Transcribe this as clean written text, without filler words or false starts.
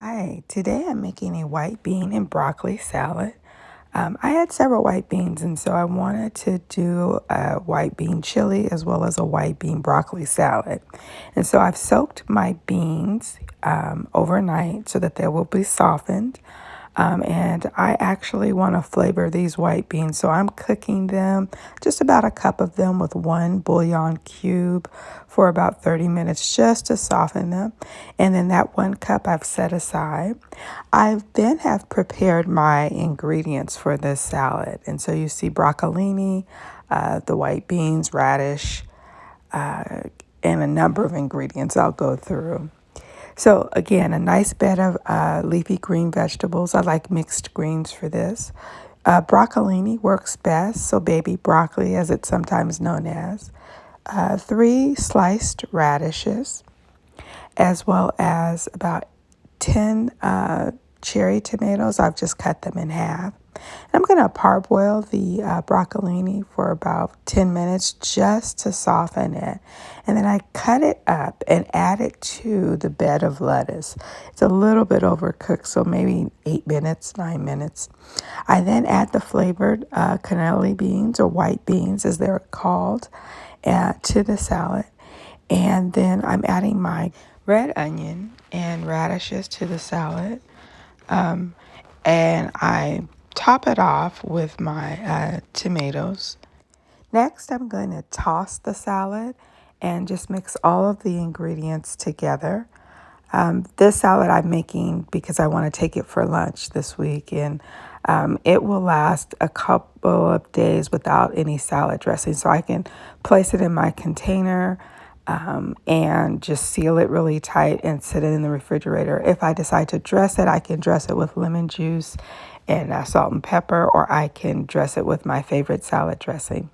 Hi, today I'm making a white bean and broccoli salad. I had several white beans, and so I wanted to do a white bean chili as well as a white bean broccoli salad. And so I've soaked my beans overnight so that they will be softened. And I actually want to flavor these white beans. So I'm cooking them, just about a cup of them with one bouillon cube for about 30 minutes just to soften them. And then that 1 cup I've set aside. I then have prepared my ingredients for this salad. And so you see broccolini, the white beans, radish, and a number of ingredients I'll go through. So again, a nice bed of leafy green vegetables. I like mixed greens for this. Broccolini works best, so baby broccoli as it's sometimes known as. 3 sliced radishes, as well as about 10 cherry tomatoes. I've just cut them in half. And I'm going to parboil the broccolini for about 10 minutes just to soften it. And then I cut it up and add it to the bed of lettuce. It's a little bit overcooked, so maybe 8 minutes, 9 minutes. I then add the flavored cannelli beans, or white beans as they're called, to the salad. And then I'm adding my red onion and radishes to the salad. And I top it off with my tomatoes. Next, I'm going to toss the salad and just mix all of the ingredients together. This salad I'm making because I want to take it for lunch this week, and it will last a couple of days without any salad dressing. So I can place it in my container and just seal it really tight and sit it in the refrigerator. If I decide to dress it, I can dress it with lemon juice and salt and pepper, or I can dress it with my favorite salad dressing.